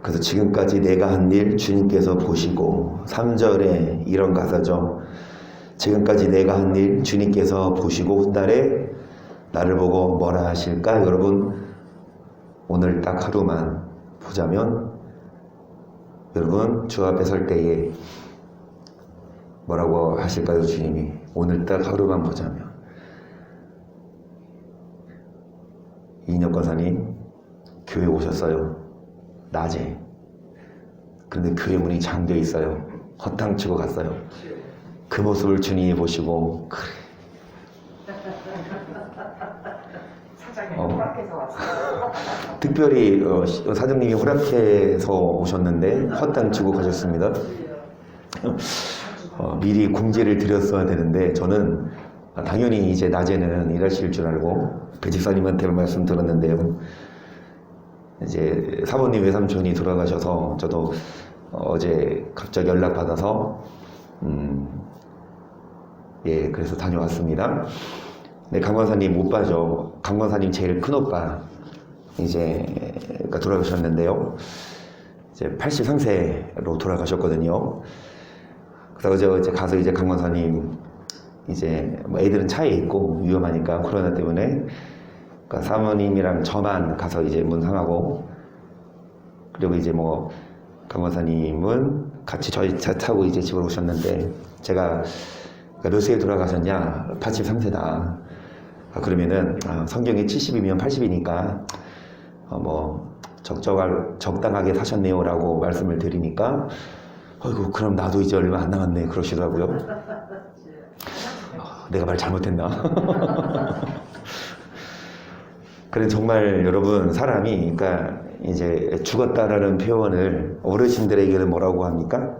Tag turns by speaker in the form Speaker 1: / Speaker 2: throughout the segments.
Speaker 1: 그래서 지금까지 내가 한 일 주님께서 보시고, 3절에 이런 가사죠. 지금까지 내가 한 일 주님께서 보시고 훗날에 나를 보고 뭐라 하실까? 여러분, 오늘 딱 하루만 보자면, 여러분 주 앞에 설 때에 뭐라고 하실까요? 주님이 오늘 딱 하루만 보자면. 이인혁 권사님 교회 오셨어요. 낮에. 그런데 교회 문이 잠겨 있어요. 허탕치고 갔어요. 그 모습을 주님이 보시고, 그래,
Speaker 2: 사장님이 허락해서 왔어요.
Speaker 1: 특별히 사장님이 허락해서 오셨는데 허탕치고 가셨습니다. 미리 공지를 드렸어야 되는데, 저는 당연히 이제 낮에는 일하실 줄 알고 배 집사님한테 말씀 들었는데요. 이제 사모님 외삼촌이 돌아가셔서 저도 어제 갑자기 연락 받아서 예, 그래서 다녀왔습니다. 네, 강권사님 오빠죠. 강권사님 제일 큰 오빠 이제 돌아가셨는데요. 이제 83세로 돌아가셨거든요. 그래서 이제 가서 이제 강권사님 이제 뭐 애들은 차에 있고 위험하니까 코로나 때문에, 그러니까 사모님이랑 저만 가서 이제 문상하고, 그리고 이제 뭐 강권사님은 같이 저희 차 타고 이제 집으로 오셨는데, 제가 몇 세에 돌아가셨냐? 83세다. 그러면은 성경이 70이면 80이니까 뭐 적당하게 사셨네요 라고 말씀을 드리니까, 어이구 그럼 나도 이제 얼마 안 남았네 그러시더라고요. 내가 말 잘못했나? 그래, 정말 여러분, 사람이 그러니까 이제 죽었다라는 표현을 어르신들에게는 뭐라고 합니까?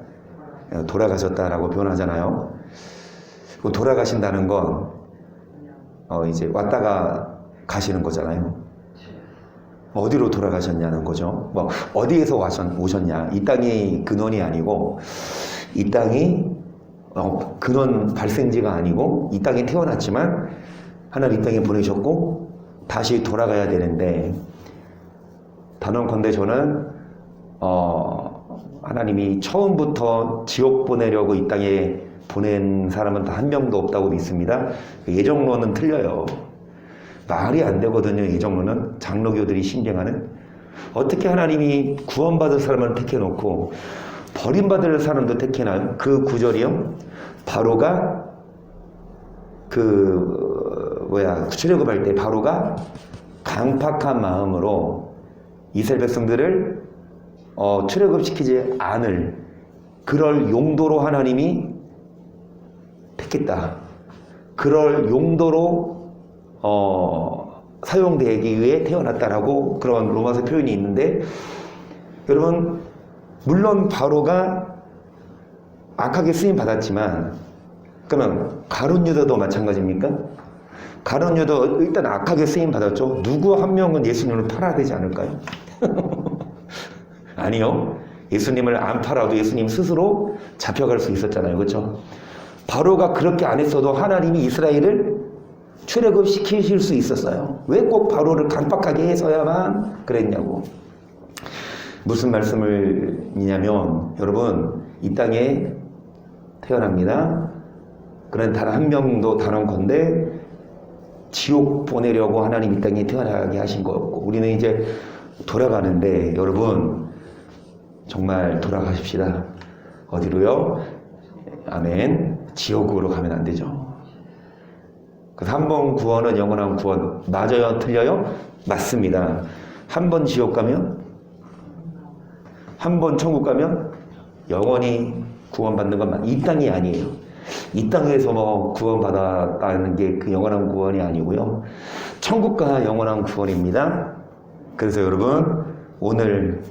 Speaker 1: 돌아가셨다라고 표현하잖아요. 돌아가신다는 건 이제 왔다가 가시는 거잖아요. 어디로 돌아가셨냐는 거죠. 뭐 어디에서 오셨냐? 이 땅이 근원이 아니고, 이 땅이 근원 발생지가 아니고, 이 땅에 태어났지만 하나님 이 땅에 보내셨고 다시 돌아가야 되는데, 단언컨대 저는 하나님이 처음부터 지옥 보내려고 이 땅에 보낸 사람은 단 한 명도 없다고 믿습니다. 예정론은 틀려요. 말이 안 되거든요. 예정론은 장로교들이 신경하는. 어떻게 하나님이 구원받을 사람을 택해놓고 버림받을 사람도 택해놔요? 그 구절이요. 바로가 출애굽할 때 바로가 강팍한 마음으로 이스라엘 백성들을 출애굽시키지 않을 그럴 용도로 하나님이 택했다. 그럴 용도로 사용되기 위해 태어났다라고 그런 로마서 표현이 있는데, 여러분 물론 바로가 악하게 쓰임 받았지만, 그러면 가룟 유다도 마찬가지입니까? 가룟 유다도 일단 악하게 쓰임 받았죠. 누구 한 명은 예수님을 팔아야 되지 않을까요? 아니요. 예수님을 안 팔아도 예수님 스스로 잡혀갈 수 있었잖아요. 그렇죠? 바로가 그렇게 안 했어도 하나님이 이스라엘을 출애굽시키실 수 있었어요. 왜 꼭 바로를 강팍하게 해서야만 그랬냐고. 무슨 말씀을 이냐면, 여러분 이 땅에 태어납니다. 그런데 단 한 명도 단언컨대 지옥 보내려고 하나님 이 땅에 태어나게 하신 거였고, 우리는 이제 돌아가는데, 여러분 정말 돌아가십시다. 어디로요? 아멘. 지옥으로 가면 안 되죠. 그래서 한 번 구원은 영원한 구원. 맞아요? 틀려요? 맞습니다. 한 번 지옥 가면, 한 번 천국 가면 영원히 구원받는 건 이 땅이 아니에요. 이 땅에서 뭐 구원받았다는 게 그 영원한 구원이 아니고요. 천국과 영원한 구원입니다. 그래서 여러분 오늘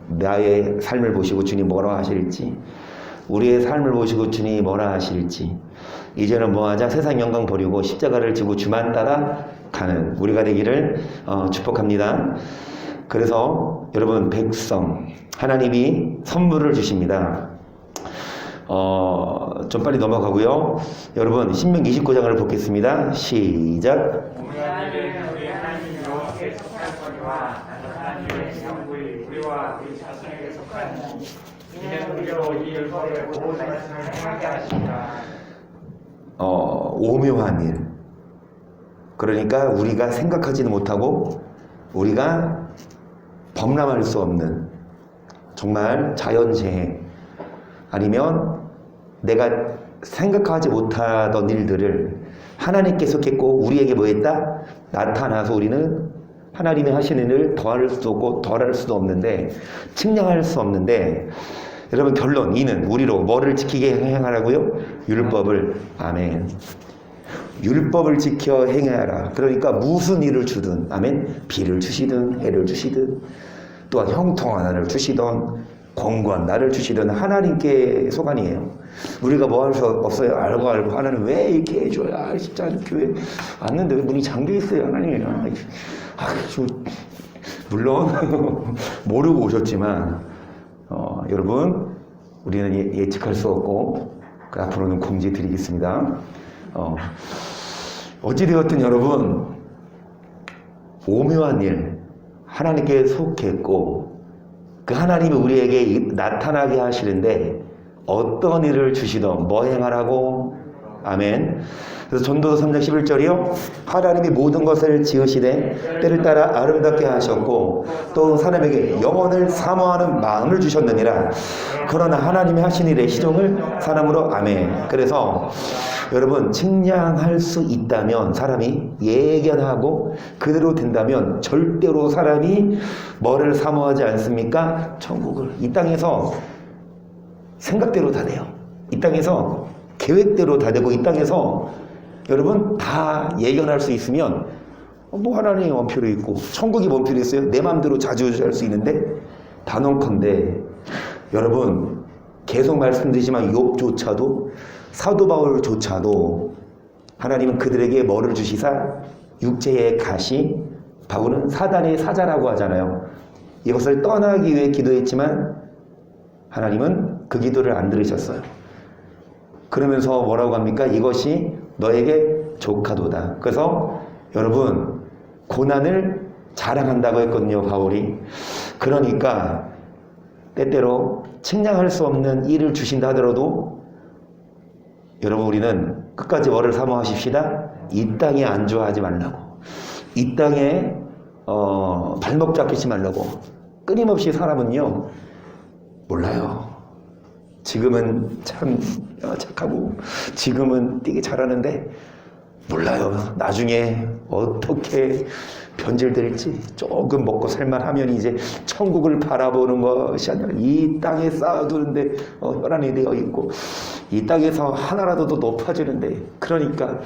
Speaker 1: 나의 삶을 보시고 주님 뭐라 하실지, 우리의 삶을 보시고 주님이 뭐라 하실지, 이제는 뭐하자? 세상 영광 버리고 십자가를 지고 주만 따라 가는 우리가 되기를 축복합니다. 그래서 여러분 백성, 하나님이 선물을 주십니다. 좀 빨리 넘어가고요. 여러분 신명기 29장을 보겠습니다. 시작.
Speaker 3: 하나님의 영구히 우리와 우리 자손에게 속하니 이는 우리로 이 율법의 모든 말씀을 행하게 하시니라.
Speaker 1: 오묘한 일. 그러니까 우리가 생각하지도 못하고 우리가 범람할 수 없는 정말 자연재해 아니면 내가 생각하지 못하던 일들을 하나님께서 했고 우리에게 뭐 했다? 나타나서 우리는 하나님이 하시는 일을 더할 수도 없고 덜할 수도 없는데 측량할 수 없는데 여러분 결론 이는 우리로 뭐를 지키게 행하라고요? 율법을. 아멘. 율법을 지켜 행하라. 그러니까 무슨 일을 주든 아멘. 비를 주시든 해를 주시든 또한 형통 하나를 주시던 권고한 나를 주시던 하나님께 소관이에요. 우리가 뭐 할 수 없어요. 알고 하나님 왜 이렇게 해줘야 진짜 교회 왔는데 왜 문이 잠겨 있어요 하나님. 물론 모르고 오셨지만 여러분 우리는 예측할 수 없고 앞으로는 공지 드리겠습니다. 어찌되었든 여러분 오묘한 일 하나님께 속했고 그 하나님이 우리에게 나타나게 하시는데 어떤 일을 주시던 뭐 행하라고? 아멘. 그래서 전도서 3장 11절이요. 하나님이 모든 것을 지으시되 때를 따라 아름답게 하셨고 또 사람에게 영혼을 사모하는 마음을 주셨느니라. 그러나 하나님이 하신 일의 시종을 사람으로. 아멘. 그래서 여러분 측량할 수 있다면 사람이 예견하고 그대로 된다면 절대로 사람이 뭐를 사모하지 않습니까? 천국을. 이 땅에서 생각대로 다 돼요. 이 땅에서 계획대로 다 되고 이 땅에서 여러분 다 예견할 수 있으면 뭐 하나님의 원표로 있고 천국이 원표로 있어요. 내 마음대로 자주할 수 있는데 단언컨대 여러분 계속 말씀드리지만 욥조차도 사도 바울조차도 하나님은 그들에게 뭐를 주시사 육체의 가시 바울은 사단의 사자라고 하잖아요. 이것을 떠나기 위해 기도했지만 하나님은 그 기도를 안 들으셨어요. 그러면서 뭐라고 합니까? 이것이 너에게 조카도다. 그래서 여러분 고난을 자랑한다고 했거든요 바울이. 그러니까 때때로 측량할 수 없는 일을 주신다 하더라도 여러분 우리는 끝까지 뭐를 사모하십시다. 이 땅에 안주하지 말라고. 이 땅에 발목 잡히지 말라고. 끊임없이 사람은요 몰라요. 지금은 참 착하고 지금은 되게 잘하는데 몰라요. 나중에 어떻게 변질될지. 조금 먹고 살만하면 이제 천국을 바라보는 것이 아니라 이 땅에 쌓아두는데 혈안이 되어 있고 이 땅에서 하나라도 더 높아지는데 그러니까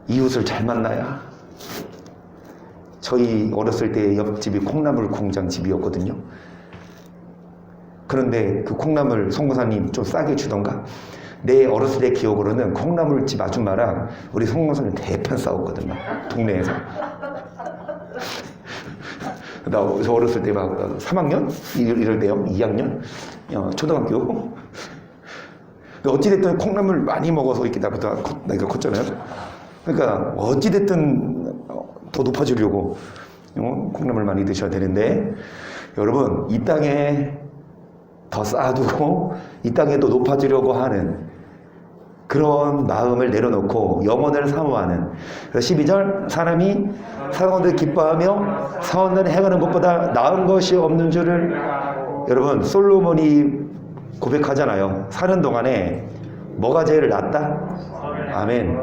Speaker 1: 이웃을 잘 만나야. 저희 어렸을 때 옆집이 콩나물 공장 집이었거든요. 그런데 그 콩나물 송무사님 좀 싸게 주던가. 내 어렸을 때 기억으로는 콩나물집 아줌마랑 우리 송무사님 대판 싸웠거든요 동네에서. 저 어렸을 때 막 3학년? 이럴 때요. 2학년? 초등학교. 어찌됐든 콩나물 많이 먹어서 이렇게 나이가 컸잖아요. 그러니까 어찌됐든 더 높아지려고 콩나물 많이 드셔야 되는데 여러분 이 땅에 더 쌓아두고 이 땅에 또 높아지려고 하는 그런 마음을 내려놓고 영혼을 사모하는. 12절 사람이 사원을 기뻐하며 사원을 행하는 것보다 나은 것이 없는 줄을. 여러분 솔로몬이 고백하잖아요. 사는 동안에 뭐가 제일 낫다? 아멘.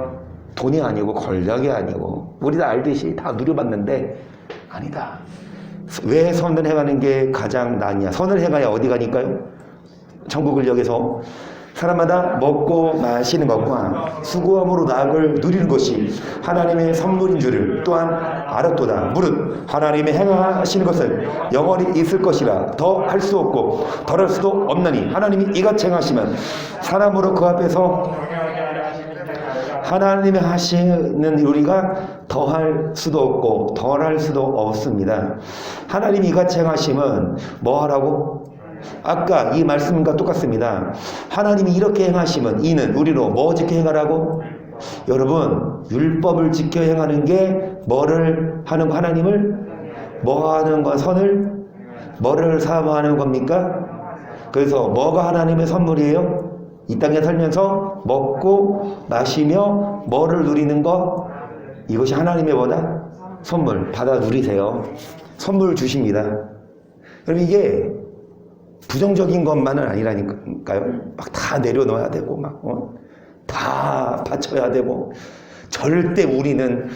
Speaker 1: 돈이 아니고 권력이 아니고 우리 다 알듯이 다 누려봤는데 아니다. 왜 선을 행하는 게 가장 낫냐? 선을 행해야 어디 가니까요? 천국을 여기서 사람마다 먹고 마시는 것과 수고함으로 낙을 누리는 것이 하나님의 선물인 줄을 또한 알았도다. 무릇 하나님의 행하시는 것은 영원히 있을 것이라 더 할 수 없고 덜 할 수도 없나니 하나님이 이같이 행하시면 사람으로 그 앞에서 하나님이 하시는 우리가 더할 수도 없고 덜할 수도 없습니다. 하나님이 이같이 행하시면 뭐 하라고? 아까 이 말씀과 똑같습니다. 하나님이 이렇게 행하시면 이는 우리로 뭐 지켜 행하라고? 여러분, 율법을 지켜 행하는 게 뭐를 하는 거? 하나님을 뭐 하는 거? 선을 뭐를 사모하는 겁니까? 그래서 뭐가 하나님의 선물이에요? 이 땅에 살면서 먹고 마시며 뭐를 누리는 거? 이것이 하나님의 뭐다? 선물. 받아 누리세요. 선물 주십니다. 그럼 이게 부정적인 것만은 아니라니까요. 막 다 내려놓아야 되고 막 다 바쳐야 되고 절대 우리는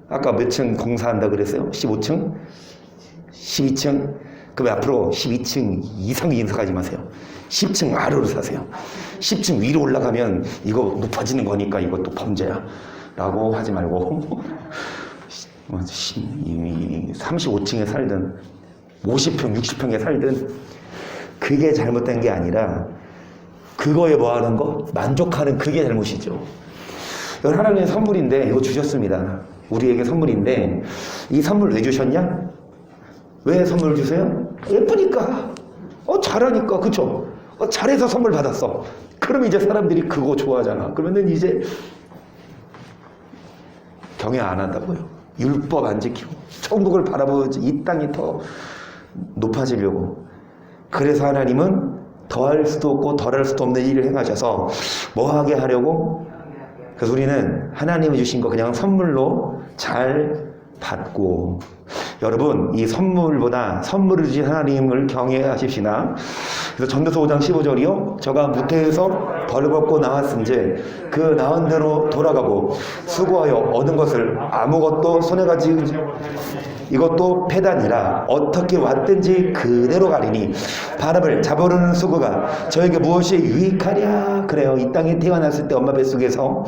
Speaker 1: 아까 몇 층 공사한다 그랬어요? 15층? 12층? 그럼 앞으로 12층 이상 인사하지 마세요. 10층 아래로 사세요. 10층 위로 올라가면 이거 높아지는 거니까 이것도 범죄야 라고 하지 말고 35층에 살든 50평, 60평에 살든 그게 잘못된 게 아니라 그거에 뭐 하는 거? 만족하는 그게 잘못이죠. 이건 하나님의 선물인데 이거 주셨습니다. 우리에게 선물인데 이 선물 왜 주셨냐? 왜 선물 주세요? 예쁘니까. 잘하니까. 그쵸? 잘해서 선물 받았어. 그럼 이제 사람들이 그거 좋아하잖아. 그러면은 이제 경외 안 한다고요. 율법 안 지키고 천국을 바라보지 이 땅이 더 높아지려고. 그래서 하나님은 더할 수도 없고 덜할 수도 없는 일을 행하셔서 뭐 하게 하려고? 그래서 우리는 하나님이 주신 거 그냥 선물로 잘 받고, 여러분 이 선물보다 선물을 주신 하나님을 경외하십시나. 그래서 전도서 5장 15절이요. 저가 무태에서 벌받고 나왔은즉 그 나온 대로 돌아가고 수고하여 얻은 것을 아무것도 손에 가지고 이것도 패단이라 어떻게 왔든지 그대로 가리니 바람을 잡아오르는 수고가 저에게 무엇이 유익하랴. 그래요. 이 땅에 태어났을 때 엄마 뱃속에서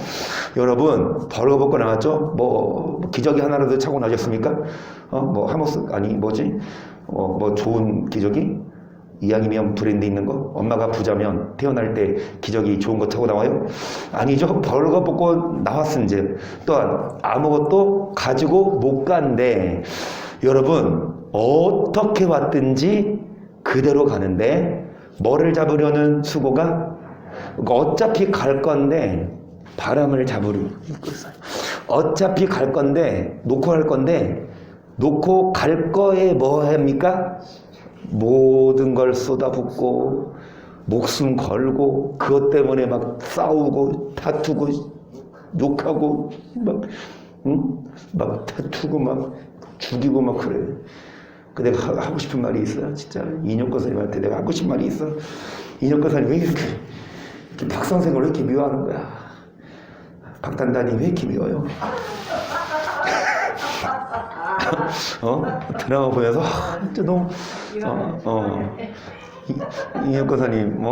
Speaker 1: 여러분 벌거벗고 나왔죠. 뭐 기저귀 하나라도 차고 나셨습니까? 뭐 하모스 아니 뭐지? 뭐 좋은 기저귀? 이왕이면 브랜드 있는 거? 엄마가 부자면 태어날 때 기저귀 좋은 거 차고 나와요? 아니죠. 벌거벗고 나왔은즉 또한 아무것도 가지고 못 간대. 여러분 어떻게 왔든지 그대로 가는데 뭐를 잡으려는 수고가? 어차피 갈 건데 바람을 잡으려고 있어요. 어차피 갈 건데 놓고 갈 건데 놓고 갈 거에 뭐 합니까? 모든 걸 쏟아붓고 목숨 걸고 그것 때문에 막 싸우고 다투고 욕하고 막 다투고 막 죽이고 막 그래. 내가 하고 싶은 말이 있어요. 진짜 이념권 선생님한테 내가 하고 싶은 말이 있어. 이념권 선생님 왜 이렇게 박 선생을 왜 이렇게 미워하는 거야? 박 단단이 왜 이렇게 미워요? 드라마 보면서 진짜 너무 이념권 선생님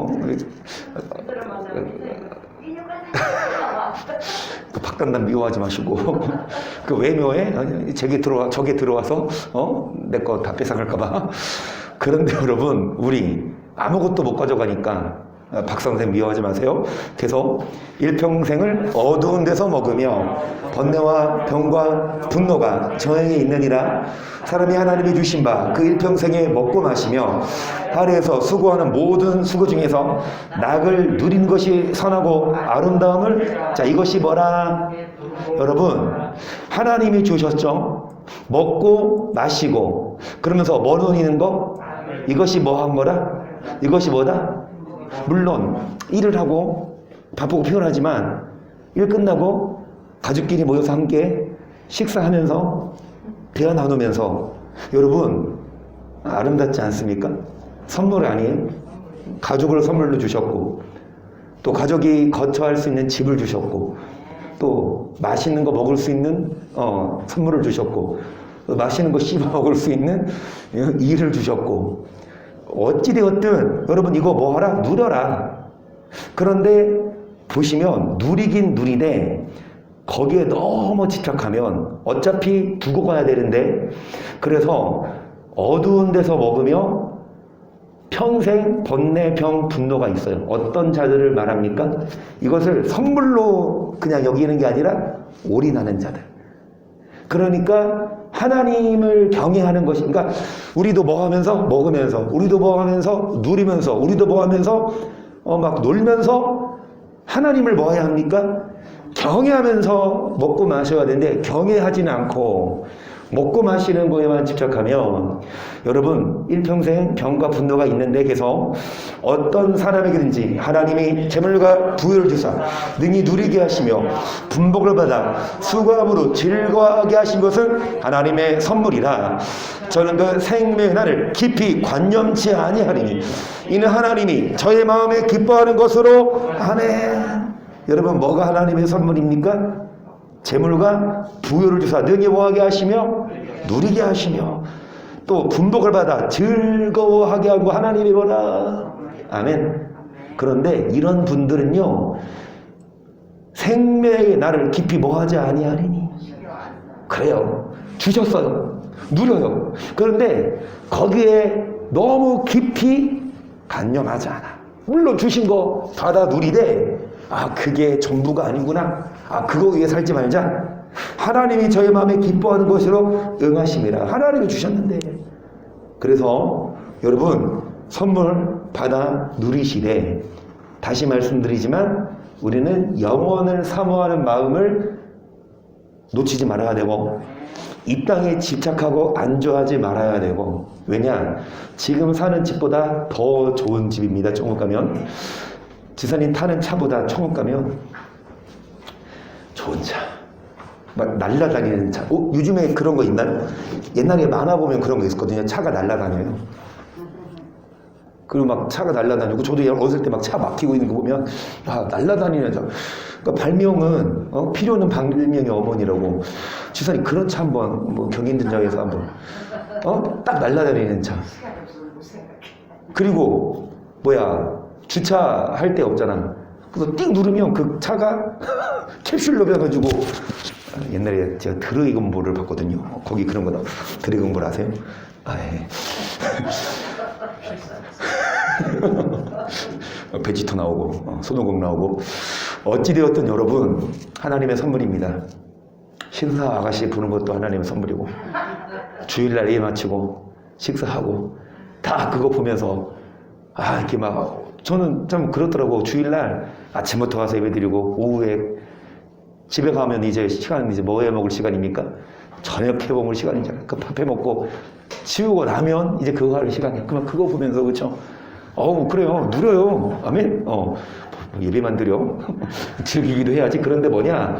Speaker 1: 그 박단단 미워하지 마시고 그 왜 미워해? 저게 들어와서 내 거 다 뺏어갈까봐. 그런데 여러분 우리 아무것도 못 가져가니까 박선생 미워하지 마세요. 계속 일평생을 어두운 데서 먹으며 번뇌와 병과 분노가 저에게 있느니라. 사람이 하나님이 주신 바 그 일평생에 먹고 마시며 하루에서 수고하는 모든 수고 중에서 낙을 누린 것이 선하고 아름다움을. 자, 이것이 뭐라? 여러분 하나님이 주셨죠. 먹고 마시고 그러면서 뭐 누리는 거? 이것이 뭐 한 거라? 이것이 뭐다? 물론 일을 하고 바쁘고 피곤하지만 일 끝나고 가족끼리 모여서 함께 식사하면서 대화 나누면서 여러분 아름답지 않습니까? 선물 아니에요? 가족을 선물로 주셨고 또 가족이 거처할 수 있는 집을 주셨고 또 맛있는 거 먹을 수 있는 선물을 주셨고 또 맛있는 거 씹어 먹을 수 있는 일을 주셨고 어찌되었든 여러분 이거 뭐 하라? 누려라. 그런데 보시면 누리긴 누리되 거기에 너무 집착하면 어차피 두고 가야 되는데 그래서 어두운 데서 먹으며 평생 번뇌, 병, 분노가 있어요. 어떤 자들을 말합니까? 이것을 선물로 그냥 여기는 게 아니라 올인하는 자들. 그러니까 하나님을 경외하는 것이, 그러니까 우리도 뭐 하면서 먹으면서 우리도 뭐 하면서 누리면서 우리도 뭐 하면서 막 놀면서 하나님을 뭐 해야 합니까? 경외하면서 먹고 마셔야 되는데 경외하지는 않고 먹고 마시는 거에만 집착하면 여러분 일평생 병과 분노가 있는데 계속 어떤 사람에게든지 하나님이 재물과 부여를 주사 능히 누리게 하시며 분복을 받아 수고함으로 즐거워하게 하신 것은 하나님의 선물이라 저는 그 생명의 날을 깊이 관념치 아니하리니 이는 하나님이 저의 마음에 기뻐하는 것으로 아멘. 여러분 뭐가 하나님의 선물입니까? 재물과 부여를 주사 능히 뭐하게 하시며 누리게 하시며 또 분복을 받아 즐거워하게 하고 하나님이 뭐라 아멘. 그런데 이런 분들은요 생명의 날을 깊이 뭐하지 아니하리니 그래요 주셨어요 누려요. 그런데 거기에 너무 깊이 간념하지 않아. 물론 주신 거 받아 누리되 아 그게 전부가 아니구나. 아 그거 위해 살지 말자. 하나님이 저의 마음에 기뻐하는 것으로 응하심이라. 하나님이 주셨는데. 그래서 여러분 선물 받아 누리시되 다시 말씀드리지만 우리는 영원을 사모하는 마음을 놓치지 말아야 되고 이 땅에 집착하고 안주하지 말아야 되고 왜냐? 지금 사는 집보다 더 좋은 집입니다. 천국 가면. 지사님 타는 차보다 천국 가면 좋은 차 막 날라다니는 차. 요즘에 그런 거 있나요? 옛날에 만화 보면 그런 거 있었거든요. 차가 날라다녀요. 그리고 막 차가 날라다니고 저도 어렸을 때 막 차 막히고 있는 거 보면 야 날라다니는 차. 그러니까 발명은 필요는 발명의 어머니라고. 지사님 그런 차 한번 뭐 경인전장에서 한번 딱 날라다니는 차. 그리고 뭐야 주차할 데 없잖아. 그래서 띡 누르면 그 차가 캡슐로 변해가지고 옛날에 제가 드래곤볼을 봤거든요. 거기 그런 거다. 드래곤볼 아세요? 아, 예. 베지터 나오고 손오공 나오고 어찌되었든 여러분 하나님의 선물입니다. 신사 아가씨 부는 것도 하나님의 선물이고 주일날 예배 마치고 식사하고 다 그거 보면서 아 이렇게 막 저는 참 그렇더라고. 주일날 아침부터 가서 예배드리고 오후에 집에 가면 이제 시간은 이제 뭐 해 먹을 시간입니까? 저녁 해 먹을 시간이잖아요. 그 밥 해 먹고 치우고 나면 이제 그거 할 시간이야. 그러면 그거 보면서 그렇죠. 그래요. 누려요. 아멘. 예배만 드려. 즐기기도 해야지. 그런데 뭐냐?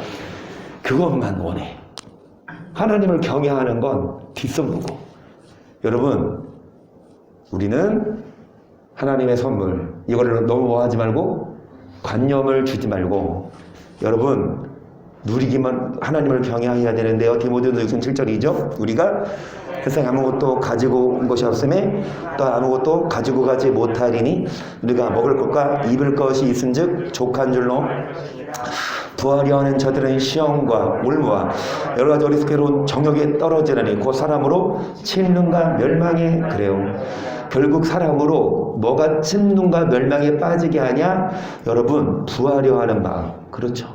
Speaker 1: 그것만 원해. 하나님을 경외하는 건 뒷선보고. 여러분, 우리는 하나님의 선물, 이거를 너무 뭐하지 말고 관념을 주지 말고 여러분 누리기만 하나님을 경외해야 되는데요. 디모데후서 6장 7절이죠. 우리가 세상에 아무것도 가지고 온 것이 없음에 또 아무것도 가지고 가지 못하리니 우리가 먹을 것과 입을 것이 있은즉 족한 줄로 부하려 하는 저들은 시험과 올무와 여러 가지 어리석게로운 정욕에 떨어지라니 곧 사람으로 침륜과 멸망에 그래요. 결국 사람으로 뭐가 침륜과 멸망에 빠지게 하냐? 여러분 부하려 하는 마음. 그렇죠.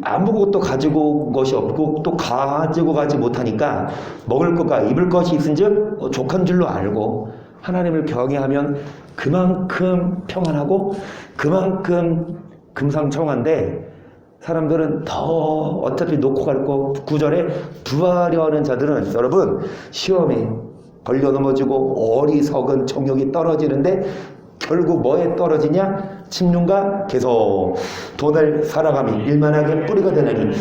Speaker 1: 아무것도 가지고 온 것이 없고 또 가지고 가지 못하니까 먹을 것과 입을 것이 있은즉 족한 줄로 알고 하나님을 경외하면 그만큼 평안하고 그만큼 금상첨화인데 사람들은 더 어차피 놓고 갈 거 9절에 부하려 하는 자들은 여러분 시험에 걸려 넘어지고 어리석은 정욕이 떨어지는데 결국 뭐에 떨어지냐? 침륜과 계속 돈을 살아가며 일만하게 뿌리가 되느니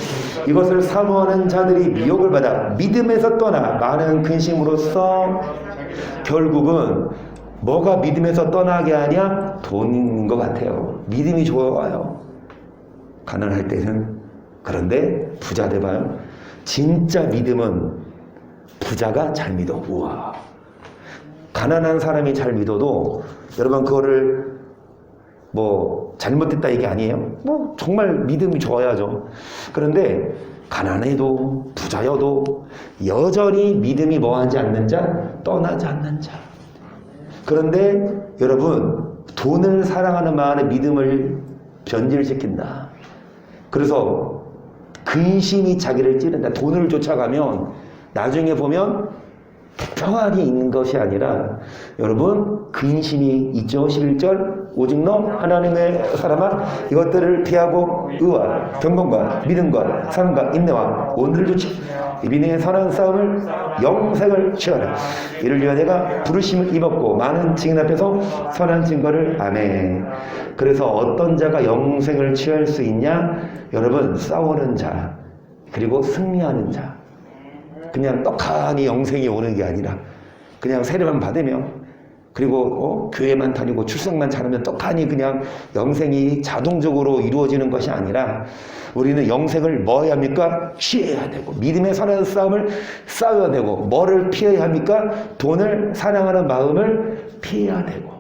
Speaker 1: 이것을 사모하는 자들이 미혹을 받아 믿음에서 떠나 많은 근심으로써 결국은 뭐가 믿음에서 떠나게 하냐? 돈인 것 같아요. 믿음이 좋아요. 가난할 때는. 그런데 부자 돼봐요. 진짜 믿음은 부자가 잘 믿어. 우와. 가난한 사람이 잘 믿어도 여러분 그거를 뭐 잘못됐다 이게 아니에요. 뭐 정말 믿음이 좋아야죠. 그런데 가난해도 부자여도 여전히 믿음이 뭐하지 않는 자? 떠나지 않는 자. 그런데 여러분 돈을 사랑하는 마음에 믿음을 변질시킨다. 그래서 근심이 자기를 찌른다. 돈을 쫓아가면 나중에 보면 평안이 있는 것이 아니라 여러분 근심이 있죠. 11절 오직 너 하나님의 사람아 이것들을 피하고 의와 경건과 믿음과 사랑과 인내와 온유를 주치 이비인의 선한 싸움을 영생을 취하라. 이를 위하여 내가 부르심을 입었고 많은 증인 앞에서 선한 증거를 아멘. 그래서 어떤 자가 영생을 취할 수 있냐? 여러분 싸우는 자 그리고 승리하는 자. 그냥 떡하니 영생이 오는 게 아니라 그냥 세례만 받으면 그리고 교회만 다니고 출석만 잘하면 떡하니 그냥 영생이 자동적으로 이루어지는 것이 아니라 우리는 영생을 뭐 해야 합니까? 취해야 되고 믿음의 선한 싸움을 싸워야 되고 뭐를 피해야 합니까? 돈을 사랑하는 마음을 피해야 되고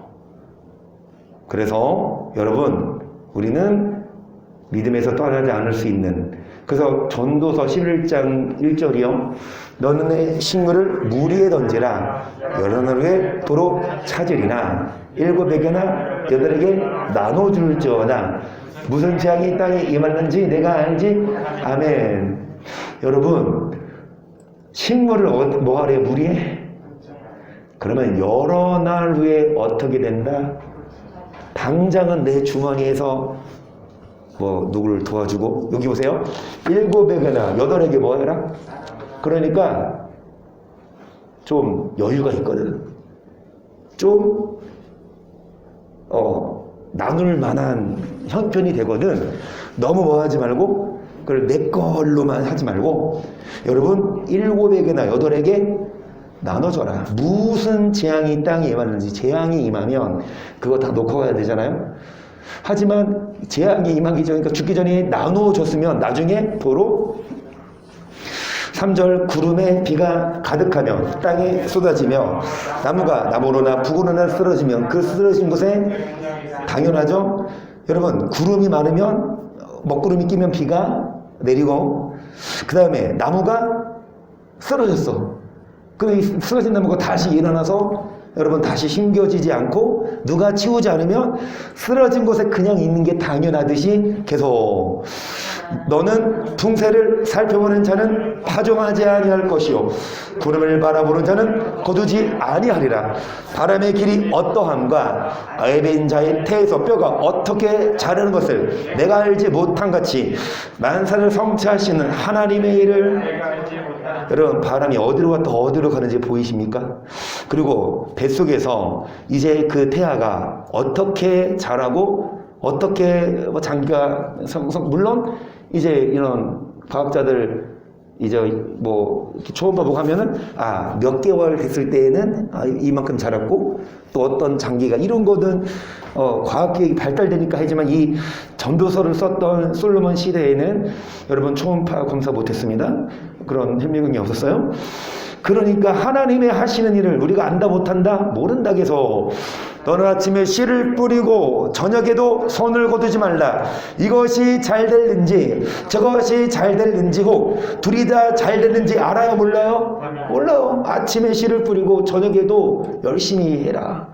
Speaker 1: 그래서 여러분 우리는 믿음에서 떠나지 않을 수 있는 그래서 전도서 11장 1절이요. 너는 내 식물을 물 위에 던지라. 여러 날에 도로 찾으리나 7에게나 8에게 나눠줄지어다. 무슨 재앙이 땅에 임하는지 내가 알지? 아멘. 여러분 식물을 뭐 하래? 물 위에? 그러면 여러 날 후에 어떻게 된다? 당장은 내 주머니에서 뭐 누구를 도와주고 여기 보세요. 7에게나 8에게 뭐 해라? 그러니까 좀 여유가 있거든. 좀 나눌 만한 형편이 되거든. 너무 뭐 하지 말고 그걸 내 걸로만 하지 말고 여러분 7에게나 8에게 나눠줘라. 무슨 재앙이 땅에 임하는지 재앙이 임하면 그거 다 놓고 가야 되잖아요. 하지만 재앙이 임하기 전에 그러니까 죽기 전에 나눠줬으면 나중에 도로 3절 구름에 비가 가득하며 땅에 쏟아지며 나무로나 북으로나 쓰러지면 그 쓰러진 곳에 당연하죠. 여러분 구름이 많으면 먹구름이 끼면 비가 내리고 그 다음에 나무가 쓰러졌어. 그 쓰러진 나무가 다시 일어나서 여러분 다시 심겨지지 않고 누가 치우지 않으면 쓰러진 곳에 그냥 있는 게 당연하듯이 계속 너는 붕세를 살펴보는 자는 파종하지 아니할 것이요 구름을 바라보는 자는 거두지 아니하리라. 바람의 길이 어떠함과 애빈 자의 태에서 뼈가 어떻게 자르는 것을 내가 알지 못한 같이 만사를 성취하시는 하나님의 일을 여러분 바람이 어디로 갔다 어디로 가는지 보이십니까? 그리고 뱃속에서 이제 그 태아가 어떻게 자라고 어떻게 장기가 물론 이제 이런 과학자들 이제 뭐 초음파 보고 하면은 몇 개월 됐을 때에는 이만큼 자랐고 또 어떤 장기가 이런 거는 과학이 발달되니까 하지만 이 전도서를 썼던 솔로몬 시대에는 여러분 초음파 검사 못했습니다. 그런 현미경이 없었어요. 그러니까 하나님의 하시는 일을 우리가 안다 못한다 모른다 해서 너는 아침에 씨를 뿌리고 저녁에도 손을 거두지 말라. 이것이 잘 될는지 저것이 잘 될는지 혹 둘이 다 잘 되는지 알아요 몰라요? 몰라요. 아침에 씨를 뿌리고 저녁에도 열심히 해라.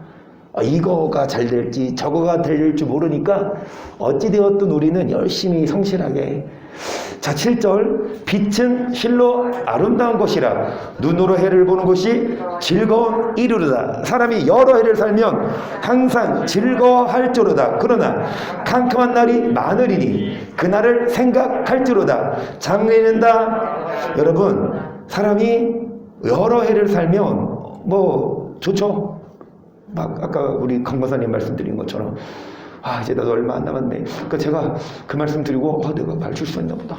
Speaker 1: 이거가 잘 될지 저거가 될지 모르니까 어찌되었든 우리는 열심히 성실하게 자 7절 빛은 실로 아름다운 것이라 눈으로 해를 보는 것이 즐거운 이루르다. 사람이 여러 해를 살면 항상 즐거워할지로다. 그러나 캄캄한 날이 많으리니 그날을 생각할지로다. 장래는다. 여러분 사람이 여러 해를 살면 뭐 좋죠. 막 아까 우리 강박사님 말씀드린 것처럼 이제 나도 얼마 안 남았네. 그러니까 제가 그 말씀 드리고 내가 말줄 수 있나 보다.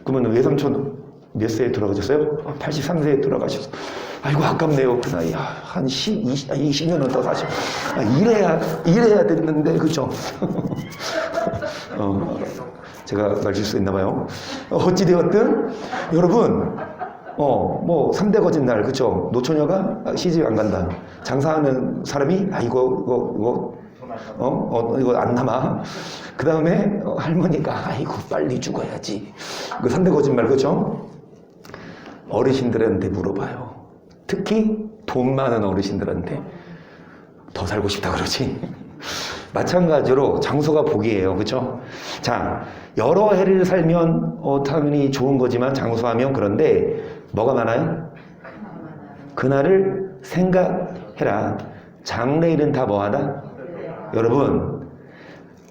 Speaker 1: 그러면 외삼촌 몇 세에 돌아가셨어요? 83세에 돌아가셨어. 아이고 아깝네요. 그 나이 한 20년은 더 사시고 이래야 됐는데 그죠? 제가 말줄 수 있나 봐요. 어찌되었든 여러분 뭐 3대 거짓날 그쵸? 노처녀가 시집 안 간다. 장사하는 사람이 이거 안 남아. 그 다음에 할머니가 아이고 빨리 죽어야지. 그 3대 거짓말 그쵸? 어르신들한테 물어봐요. 특히 돈 많은 어르신들한테 더 살고 싶다 그러지. 마찬가지로 장소가 복이에요. 그쵸? 자, 여러 해를 살면 당연히 좋은 거지만 장수하면 그런데 뭐가 많아요? 그날을 생각해라. 장래일은 다 뭐하다? 여러분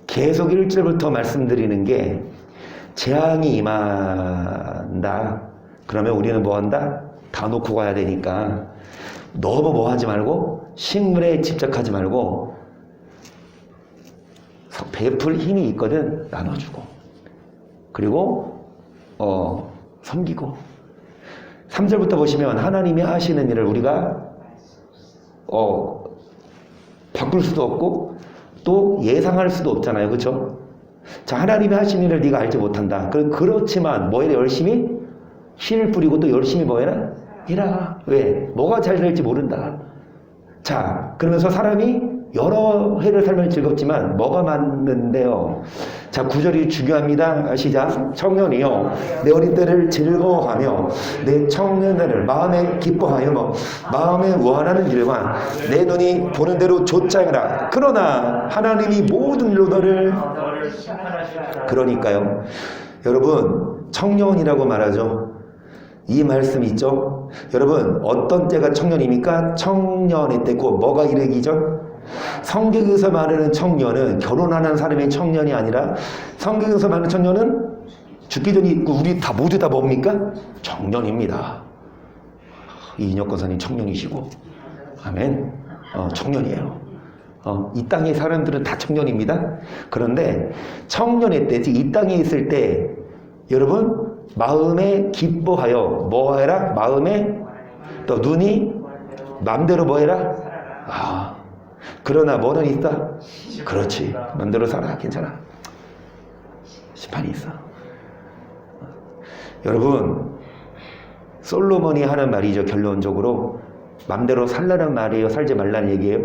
Speaker 1: 계속 1절부터 말씀드리는 게 재앙이 임한다. 그러면 우리는 뭐한다? 다 놓고 가야 되니까 너무 뭐하지 말고 식물에 집착하지 말고 베풀 힘이 있거든 나눠주고 그리고 섬기고 3절부터 보시면 하나님이 하시는 일을 우리가 바꿀 수도 없고 또 예상할 수도 없잖아요. 그렇죠? 자, 하나님이 하시는 일을 네가 알지 못한다. 그렇지만 뭐해라? 열심히 씨를 뿌리고 또 열심히 뭐해라? 해라. 왜? 뭐가 잘 될지 모른다. 자, 그러면서 사람이 여러 해를 살면 즐겁지만 뭐가 맞는데요? 자, 9절이 중요합니다. 시작. 청년이요 내 어린 때를 즐거워하며 내 청년들을 마음에 기뻐하여 마음에 원하는 일과 내 눈이 보는 대로 좇아해라. 그러나 하나님이 모든 일로 너를 그러니까요. 여러분 청년이라고 말하죠. 이 말씀 있죠? 여러분 어떤 때가 청년입니까? 청년의 때고 뭐가 이르기 전? 성경에서 말하는 청년은 결혼하는 사람의 청년이 아니라 성경에서 말하는 청년은 죽기 전에 있고 우리 다 모두 다 뭡니까? 청년입니다. 이인혁 권사님 청년이시고 아멘. 청년이에요. 이 땅의 사람들은 다 청년입니다. 그런데 청년의 때, 즉 이 땅에 있을 때 여러분 마음에 기뻐하여 뭐해라? 마음에 또 눈이 마음대로 뭐해라? 그러나 뭐는 있다? 그렇지. 마음대로 살아. 괜찮아. 심판이 있어. 여러분 솔로몬이 하는 말이죠. 결론적으로 마음대로 살라는 말이에요? 살지 말라는 얘기예요?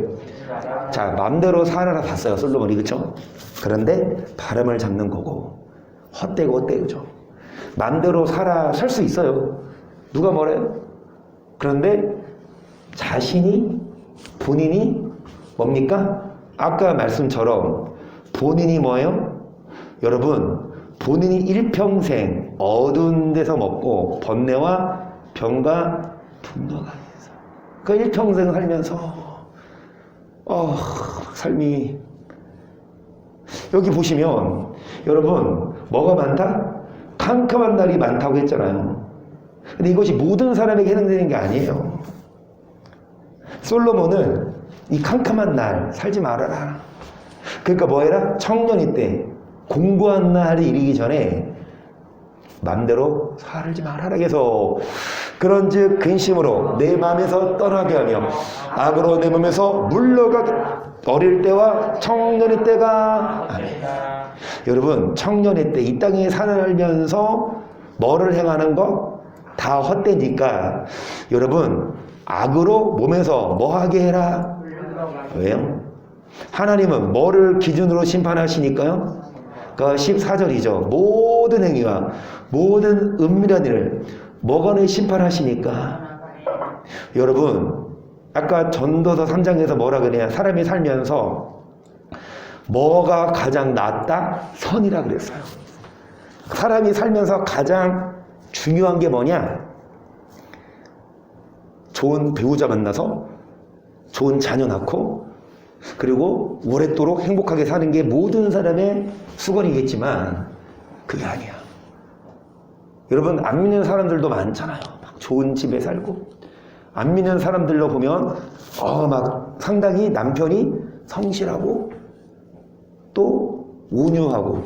Speaker 1: 자, 마음대로 살아라 봤어요. 솔로몬이. 그렇죠? 그런데 바람을 잡는 거고 헛되고 헛되죠. 마음대로 살아 살 수 있어요. 누가 뭐래요? 그런데 자신이 본인이 뭡니까? 아까 말씀처럼 본인이 뭐예요? 여러분 본인이 일평생 어두운 데서 먹고 번뇌와 병과 분노가 있어. 그 일평생 살면서 삶이 여기 보시면 여러분 뭐가 많다? 캄캄한 날이 많다고 했잖아요. 근데 이것이 모든 사람에게 해당되는 게 아니에요. 솔로몬은 이 캄캄한 날 살지 말아라. 그러니까 뭐해라? 청년이 때 공부한 날이 이르기 전에 맘대로 살지 말아라. 그래서 그런즉 근심으로 내 마음에서 떠나게 하며 악으로 내 몸에서 물러가게. 어릴 때와 청년의 때가 아멘. 여러분 청년의 때 이 땅에 살면서 뭐를 행하는 거? 다 헛되니까 여러분 악으로 몸에서 뭐하게 해라? 왜요? 하나님은 뭐를 기준으로 심판하시니까요? 그 14절이죠. 모든 행위와 모든 은밀한 일을 뭐가 심판하시니까. 여러분 아까 전도서 3장에서 뭐라 그래요? 사람이 살면서 뭐가 가장 낫다? 선이라 그랬어요. 사람이 살면서 가장 중요한 게 뭐냐? 좋은 배우자 만나서 좋은 자녀 낳고 그리고 오랫도록 행복하게 사는 게 모든 사람의 수건이겠지만 그게 아니야. 여러분 안 믿는 사람들도 많잖아요. 막 좋은 집에 살고 안 믿는 사람들로 보면 막 상당히 남편이 성실하고 또 온유하고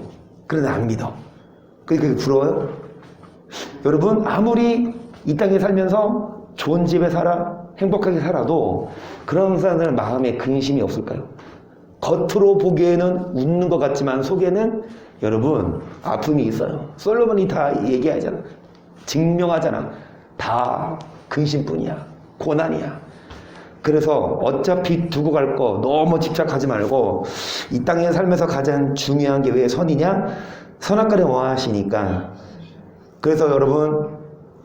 Speaker 1: 그런데 안 믿어. 그게 부러워요? 여러분 아무리 이 땅에 살면서 좋은 집에 살아 행복하게 살아도 그런 사람들 마음에 근심이 없을까요? 겉으로 보기에는 웃는 것 같지만 속에는 여러분 아픔이 있어요. 솔로몬이 다 얘기하잖아. 증명하잖아. 다 근심뿐이야. 고난이야. 그래서 어차피 두고 갈 거 너무 집착하지 말고 이 땅에 살면서 가장 중요한 게 왜 선이냐? 선악과를 원하시니까. 그래서 여러분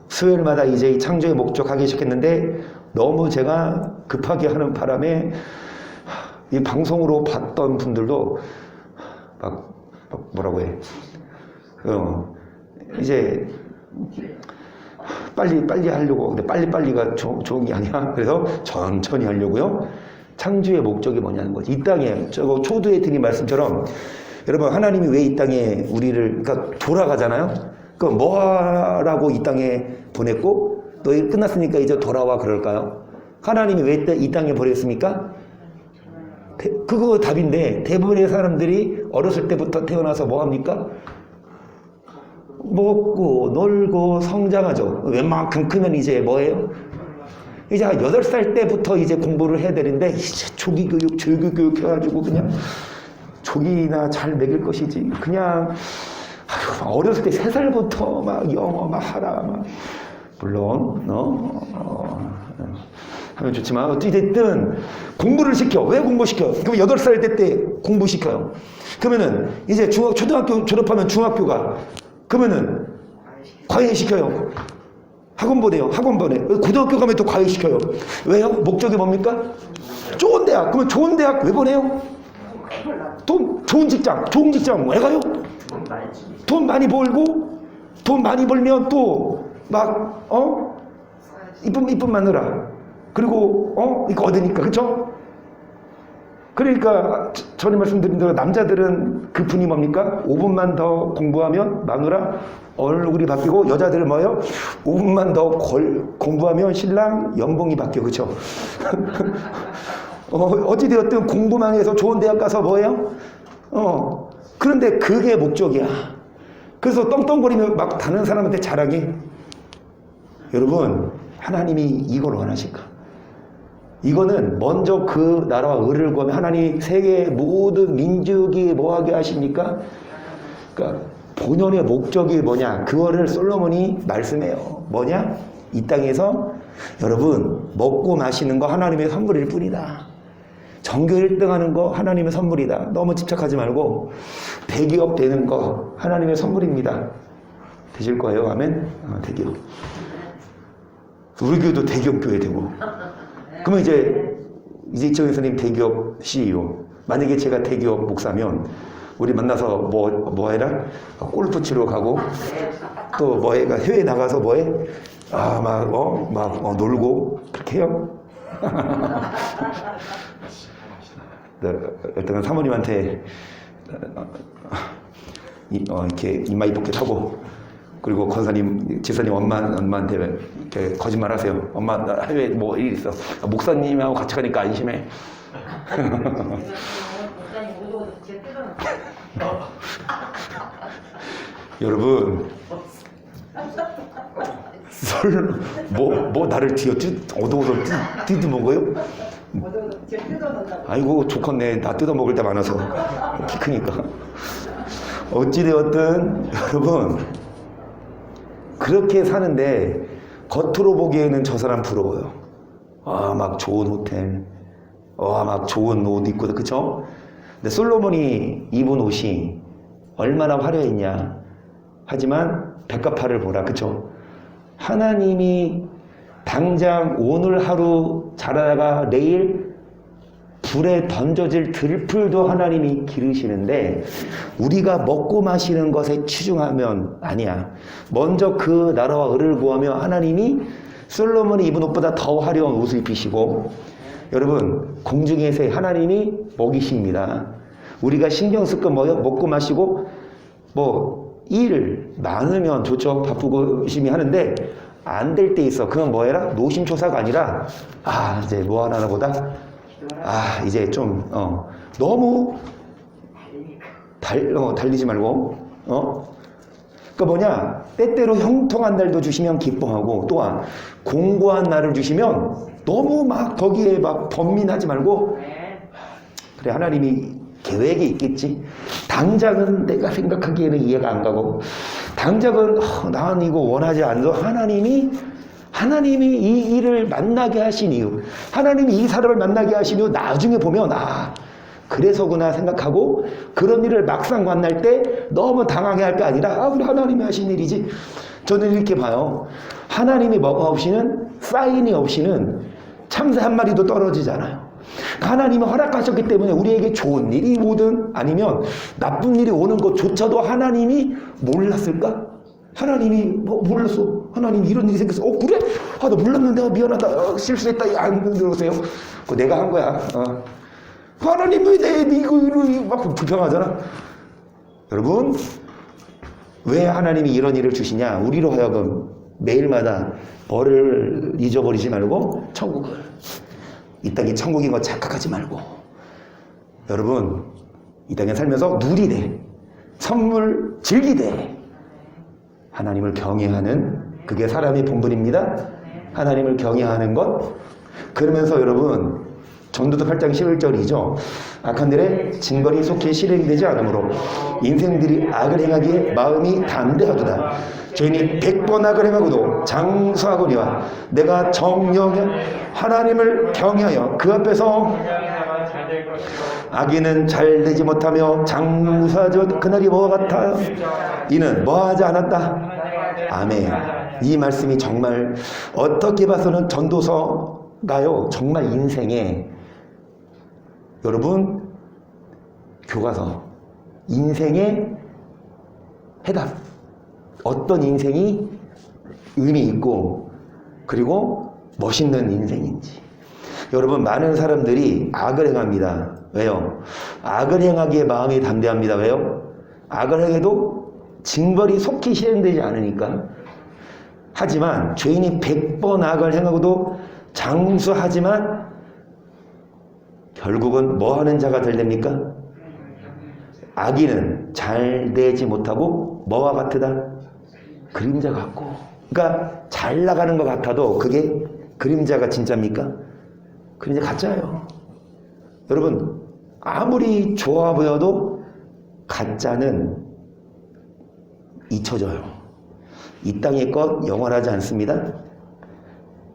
Speaker 1: 수요일마다 이제 이 창조의 목적 하기 시작했는데 너무 제가 급하게 하는 바람에 이 방송으로 봤던 분들도 막 뭐라고 해. 이제 빨리 하려고. 근데 빨리가 좋은 게 아니야. 그래서 천천히 하려고요. 창조의 목적이 뭐냐는 거지. 이 땅에 저거 초두에 드린 말씀처럼 여러분 하나님이 왜 이 땅에 우리를 그러니까 돌아가잖아요. 그럼 뭐라고 이 땅에 보냈고 너희 끝났으니까 이제 돌아와 그럴까요? 하나님이 왜 이 땅에 보냈습니까? 그거 답인데 대부분의 사람들이 어렸을 때부터 태어나서 뭐 합니까? 먹고 놀고 성장하죠. 웬만큼 크면 이제 뭐예요? 이제 8살 때부터 이제 공부를 해야 되는데 이제 조기교육, 절교교육 해가지고 그냥 조기나 잘 먹일 것이지. 그냥 어렸을 때 3살부터 막 영어 막 하라 막 물론 하면 좋지만 어찌됐든 공부를 시켜. 왜 공부시켜? 그럼 8살 때 공부시켜요. 그러면은 이제 초등학교 졸업하면 중학교가 그러면은 과외시켜요. 학원 보내요. 학원 보내. 고등학교 가면 또 과외시켜요. 왜요? 목적이 뭡니까? 좋은 대학. 그러면 좋은 대학 왜 보내요? 좋은 직장 왜 가요? 돈 많이 벌고 돈 많이 벌면 또 막 이쁜 마누라 그리고 이거 얻으니까 그렇죠? 그러니까 전에 말씀드린 대로 남자들은 그 분이 뭡니까? 5분만 더 공부하면 마누라 얼굴이 바뀌고 여자들은 뭐예요? 5분만 더 공부하면 신랑 연봉이 바뀌어 그렇죠? 어찌되었든 공부만 해서 좋은 대학 가서 뭐예요? 그런데 그게 목적이야. 그래서 떵떵거리며 막 다른 사람한테 자랑해. 여러분 하나님이 이걸 원하실까? 이거는 먼저 그 나라와 의를 구하면 하나님 세계 모든 민족이 뭐하게 하십니까? 그러니까 본연의 목적이 뭐냐? 그거를 솔로몬이 말씀해요. 뭐냐? 이 땅에서 여러분 먹고 마시는 거 하나님의 선물일 뿐이다. 전교 1등 하는 거 하나님의 선물이다. 너무 집착하지 말고 대기업 되는 거 하나님의 선물입니다. 되실 거예요? 아멘? 대기업. 우리 교회도 대기업 교회 되고. 그러면 이제 이철 선생님 대기업 CEO. 만약에 제가 대기업 목사면 우리 만나서 뭐 해라? 골프 치러 가고 또 뭐해가 해외 나가서 뭐해? 놀고 그렇게 해요. 어떤 사모님한테 이렇게 이마이 포켓하고 그리고 권사님, 지사님 엄마한테 이렇게 거짓말하세요. 엄마 나 해외 뭐 일 있어. 목사님하고 같이 가니까 안심해. 여러분 뭐 나를 오도오도 뜯어먹어요? 아이고 좋겠네. 나 뜯어먹을 때 많아서 키 크니까. 어찌되었든 여러분 그렇게 사는데 겉으로 보기에는 저 사람 부러워요. 막 좋은 호텔, 막 좋은 옷 입고 그쵸? 근데 솔로몬이 입은 옷이 얼마나 화려했냐. 하지만 백합화를 보라 그쵸? 하나님이 당장 오늘 하루 자라다가 내일 불에 던져질 들풀도 하나님이 기르시는데 우리가 먹고 마시는 것에 치중하면 아니야. 먼저 그 나라와 의를 구하며 하나님이 솔로몬이 입은 옷보다 더 화려한 옷을 입히시고 여러분 공중에서 하나님이 먹이십니다. 우리가 신경 쓸 건 뭐요? 먹고 마시고 일 많으면 좋죠. 바쁘고 열심히 하는데 안 될 때 있어. 그건 뭐해라? 노심초사가 아니라 이제 뭐 하나 보다 이제 좀 너무 달리지 말고 그러니까 뭐냐 때때로 형통한 날도 주시면 기뻐하고 또한 공고한 날을 주시면 너무 막 거기에 막 번민하지 말고 그래 하나님이 계획이 있겠지. 당장은 내가 생각하기에는 이해가 안 가고 당장은 난 이거 원하지 않아서 하나님이 이 일을 만나게 하신 이유, 하나님이 이 사람을 만나게 하신 이유 나중에 보면 그래서구나 생각하고 그런 일을 막상 만날 때 너무 당황해 할 게 아니라 우리 하나님이 하신 일이지. 저는 이렇게 봐요. 하나님이 뭐가 없이는 사인이 없이는 참새 한 마리도 떨어지잖아요. 하나님이 허락하셨기 때문에 우리에게 좋은 일이 오든 아니면 나쁜 일이 오는 것조차도 하나님이 몰랐을까? 하나님이 뭐 몰랐어. 하나님 이런 일이 생겼어. 그래? 나 몰랐는데 미안하다. 실수했다. 안 들으세요? 그거 내가 한 거야. 하나님 왜 이거 막 불평하잖아. 여러분, 왜 하나님이 이런 일을 주시냐? 우리로 하여금 매일마다 벌을 잊어버리지 말고 천국을, 이 땅이 천국인 거 착각하지 말고, 여러분 이 땅에 살면서 누리되 선물 즐기되 하나님을 경외하는, 그게 사람의 본분입니다. 하나님을 경외하는 것. 그러면서 여러분, 전도서 8장 11절이죠. 악한 일에 징벌이 속히 실행되지 않으므로 인생들이 악을 행하기에 마음이 담대하도다. 죄인이 100번 악을 행하고도 장수하거니와 내가 정령에 하나님을 경외하여 그 앞에서 악인은 잘 되지 못하며 장수하죠. 그날이 뭐와 같아요? 이는 뭐하지 않았다. 아멘. 이 말씀이 정말 어떻게 봐서는 전도서가요, 정말 인생에, 여러분, 교과서, 인생의 해답, 어떤 인생이 의미 있고 그리고 멋있는 인생인지. 여러분, 많은 사람들이 악을 행합니다. 왜요? 악을 행하기에 마음이 담대합니다. 왜요? 악을 행해도 징벌이 속히 실행되지 않으니까. 하지만 죄인이 100번 악을 행하고도 장수하지만 결국은 뭐 하는 자가 됩니까? 악인은 잘 되지 못하고 뭐와 같으다? 그림자 같고. 그러니까 잘 나가는 것 같아도 그게 그림자가 진짜입니까? 그림자 가짜예요. 여러분, 아무리 좋아 보여도 가짜는 잊혀져요. 이 땅의 것 영원하지 않습니다.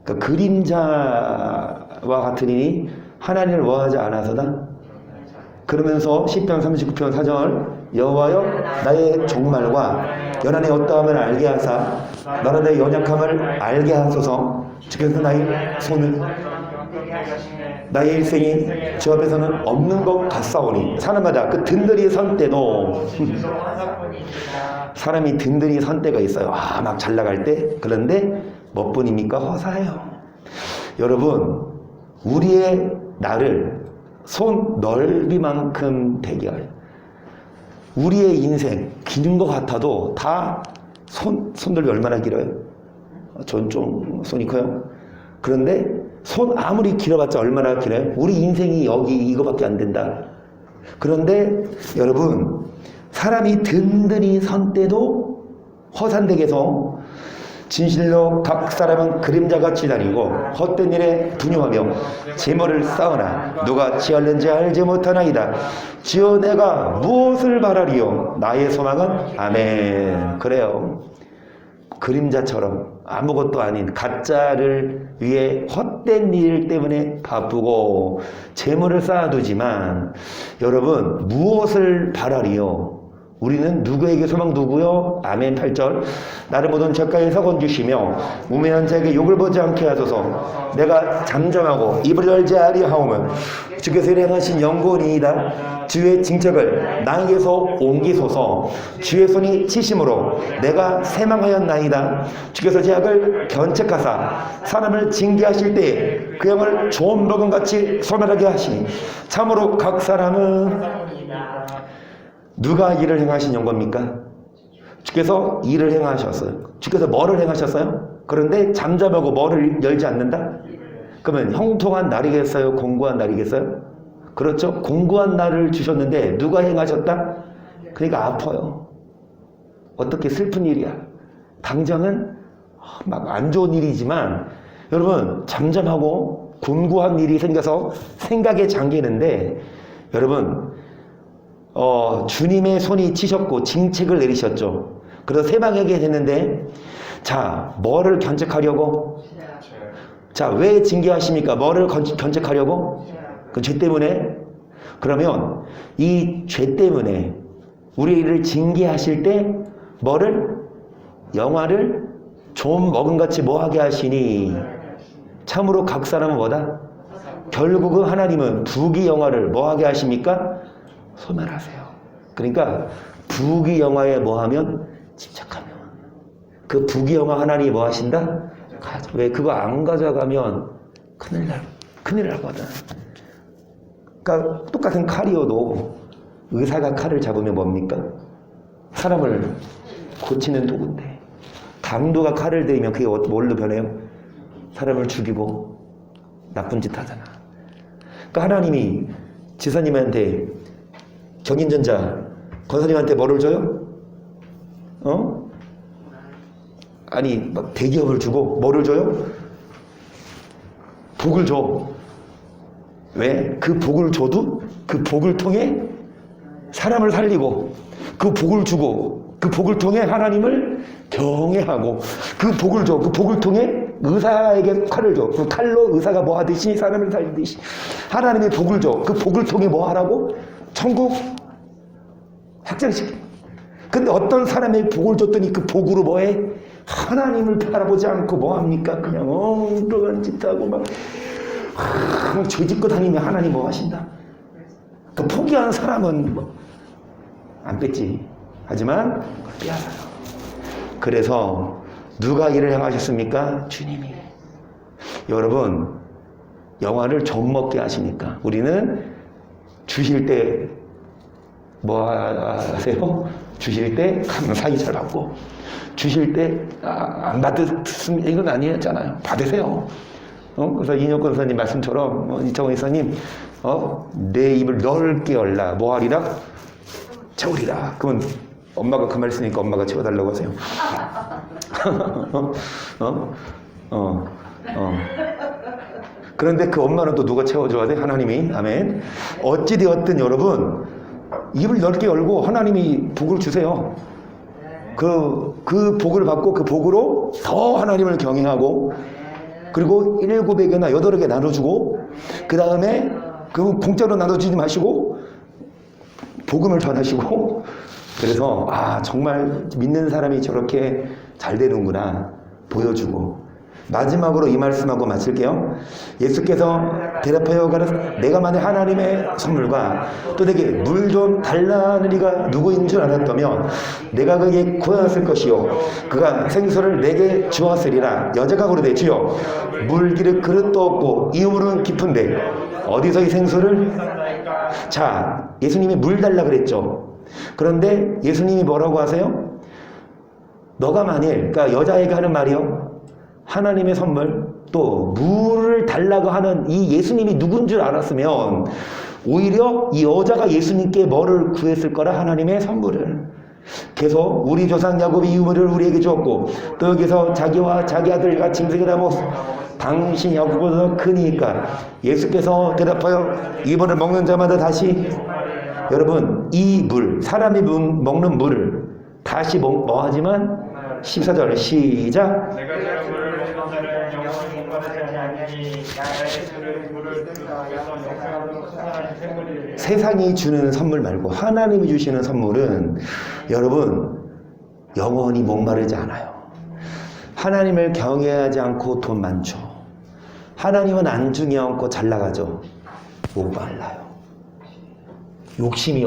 Speaker 1: 그러니까 그림자와 같으니 하나님을 뭐하지 않아서다. 그러면서 시편 39편 4절, 여호와여 나의 종말과 연한의 어떠함을 알게 하사 나라 내 연약함을 알게 하소서. 주께서 나의 손을, 나의 일생이 주 앞에서는 없는 것 같사오니. 사람마다 그 든든히 선 때도 사람이 든든히 선 때가 있어요. 막 잘 나갈 때. 그런데 몇 분입니까? 허사해요. 여러분, 우리의 날을 손 넓이만큼 되게 하여. 우리의 인생 기는 것 같아도 다 손 넓이 얼마나 길어요? 전 좀 손이 커요. 그런데 손 아무리 길어봤자 얼마나 길어요? 우리 인생이 여기 이거밖에 안 된다. 그런데 여러분, 사람이 든든히 선 때도 허산되게서 진실로 각 사람은 그림자같이 다니고 헛된 일에 분유하며 재물을 쌓으나 누가 지었는지 알지 못하나이다. 주여 내가 무엇을 바라리요? 나의 소망은 아멘. 그래요. 그림자처럼 아무것도 아닌 가짜를 위해 헛된 일 때문에 바쁘고 재물을 쌓아두지만, 여러분, 무엇을 바라리요? 우리는 누구에게 소망 두고요? 아멘. 8절, 나를 모든 적가에서 건주시며 우매한 자에게 욕을 보지 않게 하소서. 내가 잠잠하고 입을 열지 아니하오면 주께서 일행하신 영원이이다. 주의 징책을 나에게서 옮기소서. 주의 손이 치심으로 내가 새망하였나이다. 주께서 제약을 견책하사 사람을 징계하실 때에 그 영을 좋은 먹음같이 소멸하게 하시니 참으로 각 사람은 누가 일을 행하신 영겁니까? 주께서 일을 행하셨어요. 주께서 뭐를 행하셨어요? 그런데 잠잠하고 뭐를 열지 않는다? 그러면 형통한 날이겠어요? 공고한 날이겠어요? 그렇죠? 공고한 날을 주셨는데 누가 행하셨다? 그러니까 아파요. 어떻게 슬픈 일이야. 당장은 막 안 좋은 일이지만, 여러분, 잠잠하고 곤고한 일이 생겨서 생각에 잠기는데, 여러분, 주님의 손이 치셨고 징책을 내리셨죠. 그래서 세방하게 됐는데, 자, 뭐를 견책하려고? 자, 왜 징계하십니까? 뭐를 견책하려고? 그 죄 때문에? 그러면 이 죄 때문에 우리를 징계하실 때 뭐를? 영화를 좀 먹은같이 뭐하게 하시니? 참으로 각 사람은 뭐다? 결국은 하나님은 부귀영화를 뭐하게 하십니까? 소멸하세요. 그러니까 부귀영화에 뭐하면? 집착하면. 그 부귀영화 하나님이 뭐 하신다? 왜 그거 안 가져가면 큰일 나거든. 그러니까 똑같은 칼이어도 의사가 칼을 잡으면 뭡니까? 사람을 고치는 도구인데, 강도가 칼을 들이면 그게 뭘로 변해요? 사람을 죽이고 나쁜 짓 하잖아. 그러니까 하나님이 지사님한테, 경인전자 권사님한테 뭐를 줘요? 아니 막 대기업을 주고 뭐를 줘요? 복을 줘. 왜? 그 복을 줘도 그 복을 통해 사람을 살리고, 그 복을 주고 그 복을 통해 하나님을 경외하고, 그 복을 줘. 그 복을 통해 의사에게 칼을 줘. 그 칼로 의사가 뭐 하듯이 사람을 살리듯이 하나님의 복을 줘. 그 복을 통해 뭐 하라고? 천국 확장시켜. 근데 어떤 사람의 복을 줬더니 그 복으로 뭐해? 하나님을 바라보지 않고 뭐합니까? 그냥 엉뚱한 짓하고 막 죄짓고 다니면 하나님 뭐 하신다? 또 포기하는 사람은 뭐 안 뺐지. 하지만 빼앗아요. 그래서 누가 일을 행하셨습니까? 주님이. 여러분, 영화를 좀 먹게 하시니까 우리는 주실 때 뭐 하세요? 주실 때 감사히 잘 받고, 주실 때 안 받으면 이건 아니었잖아요. 받으세요. 그래서 이인혁 권사님 말씀처럼 이창원 이사님 내 입을 넓게 열라 뭐 하리라? 채우리라. 그러면 엄마가 그 말 쓰니까 엄마가 채워달라고 하세요. 그런데 그 엄마는 또 누가 채워줘야 돼? 하나님이. 아멘. 어찌되었든 여러분, 입을 넓게 열고 하나님이 복을 주세요. 그 복을 받고 그 복으로 더 하나님을 경외하고, 그리고 7에게나 8에게 나눠주고, 그 다음에 그 공짜로 나눠주지 마시고 복음을 전하시고. 그래서 정말 믿는 사람이 저렇게 잘 되는구나 보여주고. 마지막으로 이 말씀하고 마칠게요. 예수께서 대답하여 가라사대 내가 만약 하나님의 선물과 또 내게 물 좀 달라는 이가 누구인 줄 알았다면 내가 그에게 구하였을 것이요 그가 생수를 내게 주었으리라. 여자가 그러되 주여 물기를 그릇도 없고 이 물은 깊은데 어디서 이 생수를. 자, 예수님이 물 달라 그랬죠. 그런데 예수님이 뭐라고 하세요? 너가 만일, 그러니까 여자에게 하는 말이요, 하나님의 선물, 또 물을 달라고 하는 이 예수님이 누군 줄 알았으면 오히려 이 여자가 예수님께 뭐를 구했을 거라? 하나님의 선물을. 계속 우리 조상 야곱이 이 물을 우리에게 주었고 또 여기서 자기와 자기 아들과 짐승이라 뭐 당신 야곱보다 크니까. 예수께서 대답하여 이 물을 먹는 자마다 다시, 여러분 이 물, 사람이 먹는 물을 다시 뭐 하지만 14절 시작.
Speaker 3: 내가 저 물을 먹는 자는 영원히 목마르지 아니하니 나의 주는 물을 들어서 영생하도록 선하는 샘물이라.
Speaker 1: 세상이 주는 선물 말고 하나님이 주시는 선물은 여러분 영원히 목마르지 않아요. 하나님을 경외하지 않고 돈 많죠. 하나님은 안중에 얹고 잘 나가죠. 못 말라요. 욕심이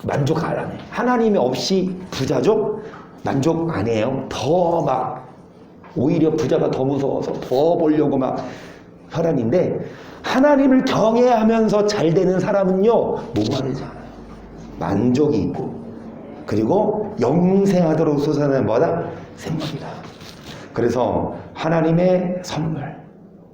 Speaker 1: 만족 안 하네. 하나님이 없이 부자죠? 만족 안 해요. 더 막 오히려 부자가 더 무서워서 더 보려고 막 혈안인데, 하나님을 경외하면서 잘 되는 사람은요 목마르지 않아요. 만족이 있고, 그리고 영생하도록 솟아나는 뭐다? 샘물이다. 그래서 하나님의 선물,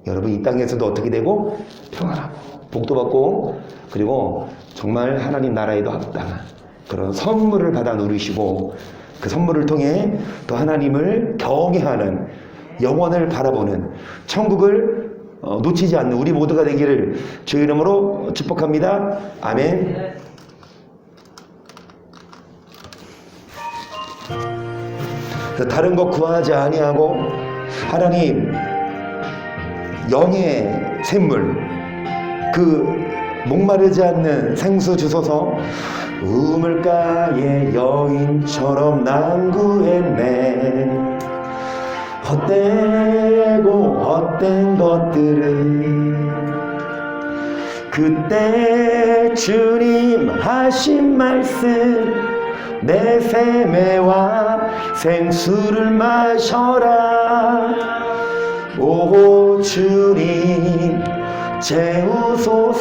Speaker 1: 여러분 이 땅에서도 어떻게 되고 평안하고 복도 받고, 그리고 정말 하나님 나라에도 합당한 그런 선물을 받아 누리시고, 그 선물을 통해 또 하나님을 경외하는, 영원을 바라보는, 천국을 놓치지 않는 우리 모두가 되기를 주의 이름으로 축복합니다. 아멘. 다른 것 구하지 아니하고 하나님 영의 샘물, 그 목마르지 않는 생수 주소서. 우물가의 여인처럼 난 구했네. 헛되고 헛된 것들은 그때 주님 하신 말씀 내 세매와 생수를 마셔라. 오 주님 채우소서.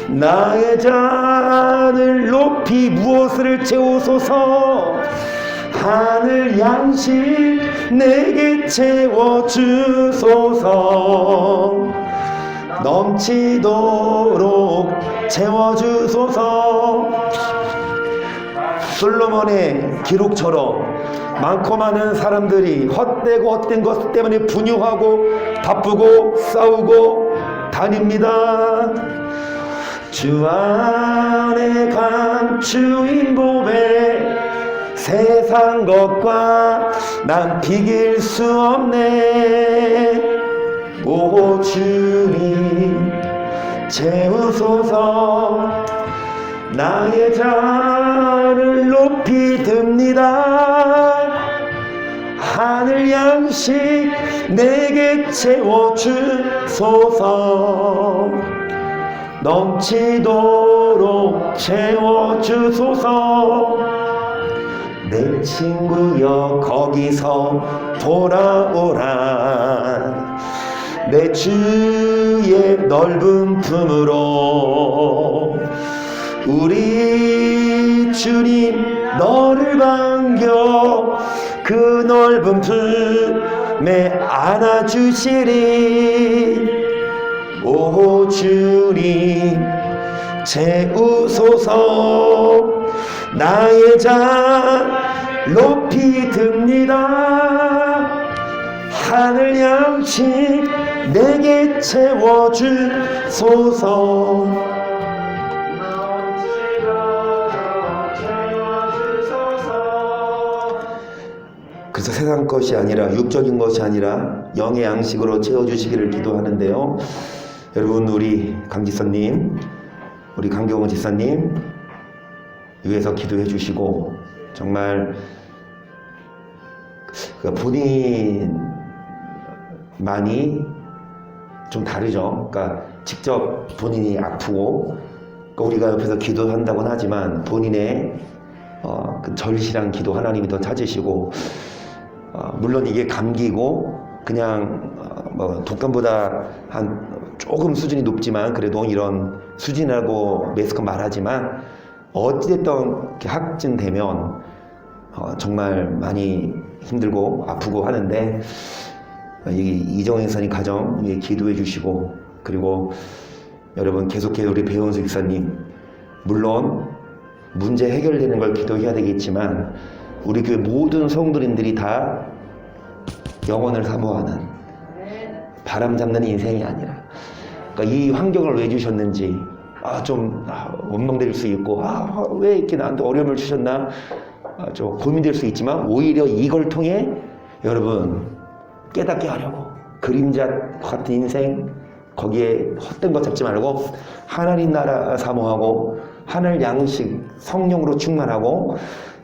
Speaker 1: 나의 잔을 높이 무엇을 채우소서. 하늘 양식 내게 채워주소서. 넘치도록 채워주소서. 솔로몬의 기록처럼 많고 많은 사람들이 헛되고 헛된 것 때문에 분유하고 바쁘고 싸우고 다닙니다. 주 안에 감추인 보배 세상 것과 난 비길 수 없네. 오 주님 채우소서. 나의 잔을 높이 듭니다. 하늘 양식 내게 채워주소서. 넘치도록 채워주소서. 내 친구여 거기서 돌아오라. 내 주의 넓은 품으로. 우리 주님 너를 반겨 그 넓은 품에 안아주시리. 오 주님 채우소서. 나의 잔 높이 듭니다. 하늘 양식 내게 채워주소서. 그래서 세상 것이 아니라 육적인 것이 아니라 영의 양식으로 채워주시기를 기도하는데요. 여러분, 우리 강지선님, 우리 강경원 지사님 위해서 기도해 주시고, 정말 본인만이 좀 다르죠. 그러니까 직접 본인이 아프고 우리가 옆에서 기도한다고는 하지만 본인의 그 절실한 기도 하나님이 더 찾으시고, 물론 이게 감기고 그냥 독감보다 한 조금 수준이 높지만 그래도 이런 수준이라고 매스컴 말하지만 어찌됐든 확진되면 정말 많이 힘들고 아프고 하는데, 이정현 선생님 가정 위해 기도해 주시고, 그리고 여러분 계속해서 우리 배원수 집사님, 물론 문제 해결되는 걸 기도해야 되겠지만 우리 교회 모든 성도님들이 다 영혼을 사모하는 바람 잡는 인생이 아니라, 그러니까 이 환경을 왜 주셨는지 좀 원망될 수 있고, 왜 이렇게 나한테 어려움을 주셨나 좀 고민될 수 있지만, 오히려 이걸 통해 여러분 깨닫게 하려고, 그림자 같은 인생 거기에 헛된 것 잡지 말고 하나님 나라 사모하고 하늘 양식 성령으로 충만하고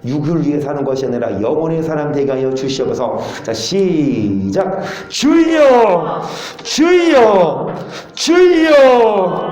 Speaker 1: 육을 위해 사는 것이 아니라 영혼의 사람 되게 하여 주시옵소서. 자, 시작. 주여 주여 주여.